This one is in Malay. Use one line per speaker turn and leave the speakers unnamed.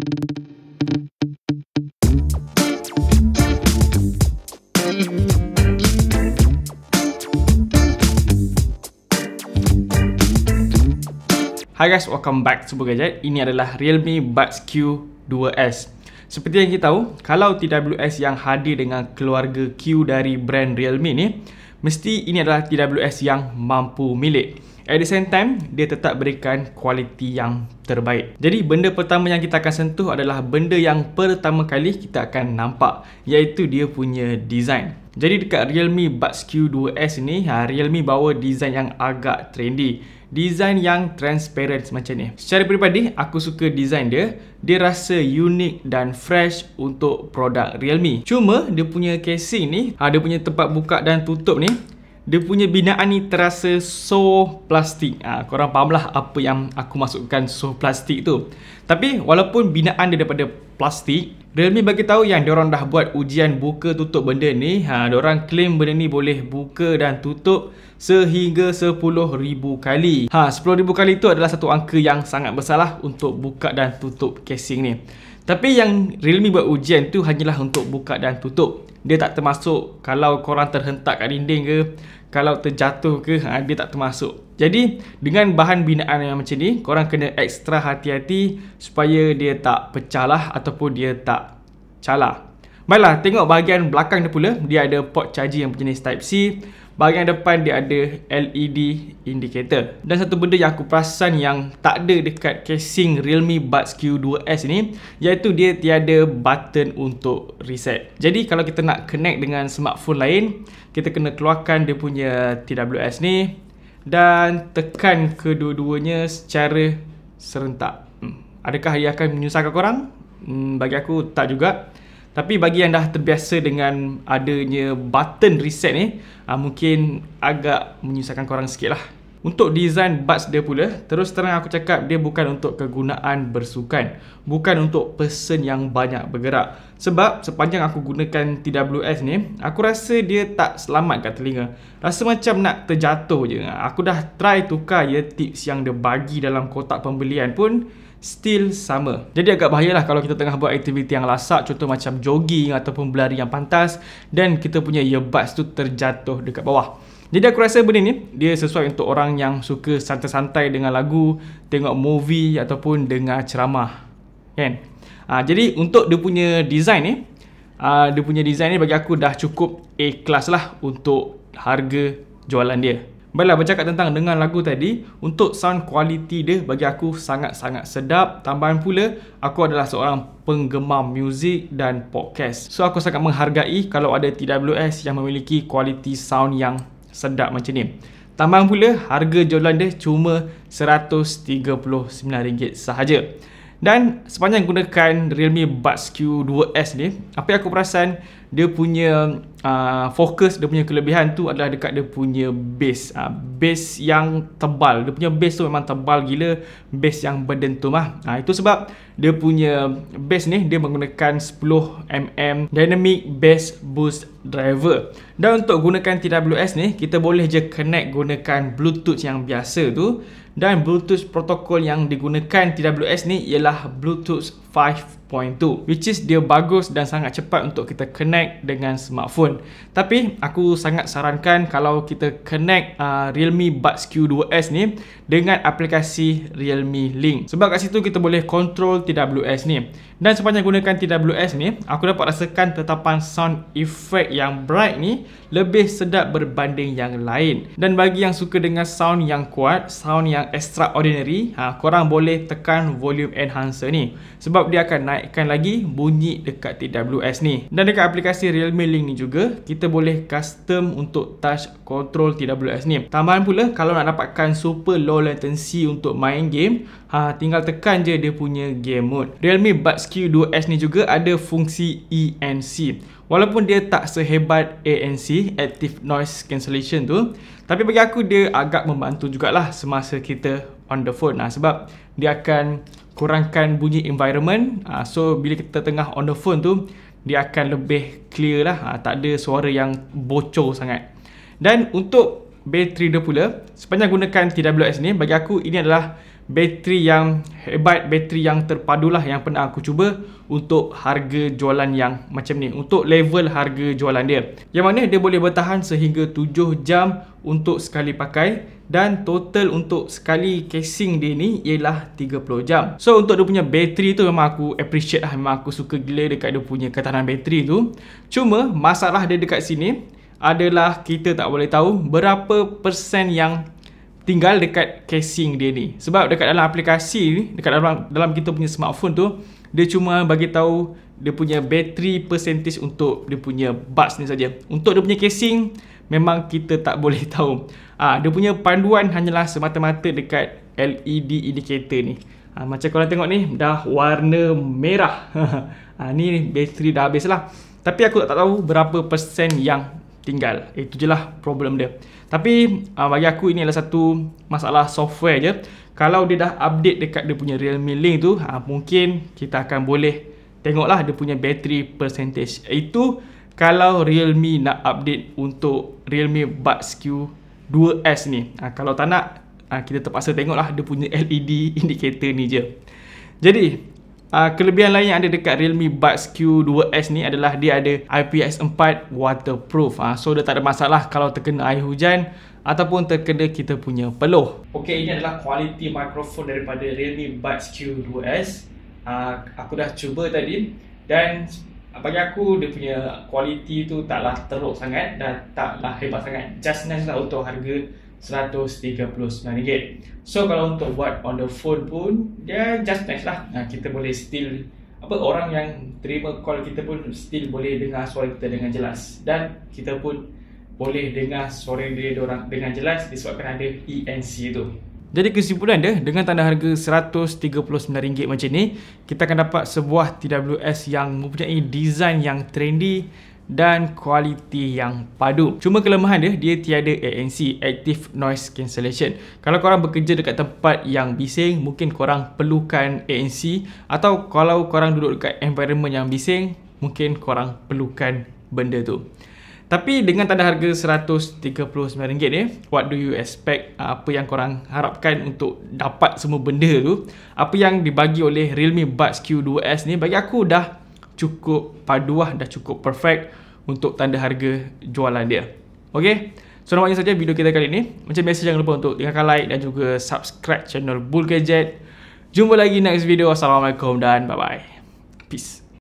Hi guys, welcome back to Super Gadget. Ini adalah Realme Buds Q2S. Seperti yang kita tahu, kalau TWS yang hadir dengan keluarga Q dari brand Realme ni, mesti ini adalah TWS yang mampu milik. At the same time, dia tetap berikan kualiti yang terbaik. Jadi benda pertama yang kita akan sentuh adalah benda yang pertama kali kita akan nampak, iaitu dia punya design. Jadi dekat Realme Buds Q2S ni, Realme bawa design yang agak trendy. Design yang transparent macam ni. Secara peribadi, aku suka design dia. Dia rasa unik dan fresh untuk produk Realme. Cuma dia punya casing ni, dia punya tempat buka dan tutup ni, dia punya binaan ni terasa so plastik. Korang fahamlah apa yang aku masukkan so plastik tu. Tapi walaupun binaan dia daripada plastik, Realme bagi tahu yang diorang dah buat ujian buka tutup benda ni. Diorang claim benda ni boleh buka dan tutup sehingga 10,000 kali. 10,000 kali tu adalah satu angka yang sangat besar lah untuk buka dan tutup casing ni. Tapi yang Realme buat ujian tu hanyalah untuk buka dan tutup. Dia tak termasuk kalau korang terhentak kat dinding ke, kalau terjatuh ke, dia tak termasuk. Jadi dengan bahan binaan yang macam ni, korang kena ekstra hati-hati supaya dia tak pecah lah ataupun dia tak calar. Baiklah, tengok bahagian belakang dia pula. Dia ada port charger yang berjenis Type-C. Bahagian depan dia ada LED indicator. Dan satu benda yang aku perasan yang tak ada dekat casing Realme Buds Q2S ni, iaitu dia tiada button untuk reset. Jadi kalau kita nak connect dengan smartphone lain, kita kena keluarkan dia punya TWS ni dan tekan kedua-duanya secara serentak. Adakah ia akan menyusahkan korang? Bagi aku tak juga. Tapi bagi yang dah terbiasa dengan adanya button reset ni, mungkin agak menyusahkan korang sikit lah. Untuk design buds dia pula, terus terang aku cakap dia bukan untuk kegunaan bersukan. Bukan untuk person yang banyak bergerak. Sebab sepanjang aku gunakan TWS ni, aku rasa dia tak selamat kat telinga. Rasa macam nak terjatuh je. Aku dah try tukar tips yang dia bagi dalam kotak pembelian pun still sama. Jadi agak bahayalah kalau kita tengah buat aktiviti yang lasak, contoh macam jogging ataupun berlari yang pantas, dan kita punya earbuds tu terjatuh dekat bawah. Jadi aku rasa benda ni dia sesuai untuk orang yang suka santai-santai dengan lagu, tengok movie ataupun dengar ceramah, kan? Jadi untuk dia punya design ni, bagi aku dah cukup A-class lah untuk harga jualan dia. Baiklah, bercakap tentang dengan lagu tadi, untuk sound quality dia bagi aku sangat-sangat sedap. Tambahan pula, aku adalah seorang penggemar muzik dan podcast. So aku sangat menghargai kalau ada TWS yang memiliki quality sound yang sedap macam ni. Tambahan pula, harga jualan dia cuma RM139 sahaja. Dan sepanjang gunakan Realme Buds Q2S ni, apa yang aku perasan, dia punya fokus, dia punya kelebihan tu adalah dekat dia punya bass. Bass yang tebal. Dia punya bass tu memang tebal gila. Bass yang berdentum lah. Itu sebab dia punya bass ni, dia menggunakan 10mm Dynamic Bass Boost Driver. Dan untuk gunakan TWS ni, kita boleh je connect gunakan Bluetooth yang biasa tu. Dan Bluetooth protokol yang digunakan TWS ni ialah Bluetooth 5.2, which is dia bagus dan sangat cepat untuk kita connect dengan smartphone. Tapi aku sangat sarankan kalau kita connect Realme Buds Q2S ni dengan aplikasi Realme Link. Sebab kat situ kita boleh control TWS ni. Dan sepanjang gunakan TWS ni, aku dapat rasakan tetapan sound effect yang bright ni lebih sedap berbanding yang lain. Dan bagi yang suka dengan sound yang kuat, sound yang extraordinary, korang boleh tekan volume enhancer ni. Sebab dia akan naikkan lagi bunyi dekat TWS ni. Dan dekat aplikasi Realme Link ni juga, kita boleh custom untuk touch control TWS ni. Tambahan pula, kalau nak dapatkan super low latency untuk main game, tinggal tekan je dia punya game mode. Realme Buds Q2S ni juga ada fungsi ANC. Walaupun dia tak sehebat ANC, Active Noise Cancellation tu, tapi bagi aku dia agak membantu jugalah semasa kita on the phone. Sebab dia akan kurangkan bunyi environment. So bila kita tengah on the phone tu, dia akan lebih clear lah. Tak ada suara yang bocor sangat. Dan untuk bateri dia pula, sepanjang gunakan TWS ni, bagi aku ini adalah bateri yang hebat, bateri yang terpadu lah yang pernah aku cuba untuk harga jualan yang macam ni, untuk level harga jualan dia, yang mana dia boleh bertahan sehingga 7 jam untuk sekali pakai, dan total untuk sekali casing dia ni ialah 30 jam. So untuk dia punya bateri tu memang aku appreciate lah, memang aku suka gila dekat dia punya ketahanan bateri tu. Cuma masalah dia dekat sini adalah kita tak boleh tahu berapa persen yang tinggal dekat casing dia ni. Sebab dekat dalam aplikasi ni, dekat dalam kita punya smartphone tu, dia cuma bagi tahu dia punya battery percentage untuk dia punya buds ni saja. Untuk dia punya casing memang kita tak boleh tahu. Dia punya panduan hanyalah semata-mata dekat LED indicator ni. Macam korang tengok ni dah warna merah. Ni bateri dah habis lah. Tapi aku tak tahu berapa persen yang tinggal. Itu je lah problem dia. Tapi bagi aku ini adalah satu masalah software je. Kalau dia dah update dekat dia punya Realme Link tu, mungkin kita akan boleh tengoklah dia punya battery percentage. Itu kalau Realme nak update untuk Realme Buds Q2S ni. Kalau tak nak, kita terpaksa tengoklah dia punya LED indicator ni je. Jadi kelebihan lain yang ada dekat Realme Buds Q2S ni adalah dia ada IPX4 waterproof. So dia tak ada masalah kalau terkena air hujan ataupun terkena kita punya peluh. Okey, ini adalah kualiti mikrofon daripada Realme Buds Q2S. Aku dah cuba tadi dan bagi aku dia punya kualiti tu taklah teruk sangat dan taklah hebat sangat. Just nice lah untuk harga RM139. So kalau untuk buat on the phone pun dia just nice lah. Kita boleh still orang yang terima call kita pun still boleh dengar suara kita dengan jelas, dan kita pun boleh dengar suara dia orang dengan jelas disebabkan ada ENC tu. Jadi kesimpulan dia, dengan tanda harga RM139 macam ni, kita akan dapat sebuah TWS yang mempunyai design yang trendy dan kualiti yang padu. Cuma kelemahan dia, dia tiada ANC, Active Noise Cancellation. Kalau korang bekerja dekat tempat yang bising, mungkin korang perlukan ANC, atau kalau korang duduk dekat environment yang bising, mungkin korang perlukan benda tu. Tapi dengan tanda harga RM139 ni, what do you expect? Apa yang korang harapkan untuk dapat semua benda tu? Apa yang dibagi oleh Realme Buds Q2S ni bagi aku dah cukup padu lah, dah cukup perfect untuk tanda harga jualan dia. Okay, so nampaknya saja video kita kali ni. Macam biasa, jangan lupa untuk tinggalkan like dan juga subscribe channel Bull Gadget. Jumpa lagi next video. Assalamualaikum dan bye bye. Peace.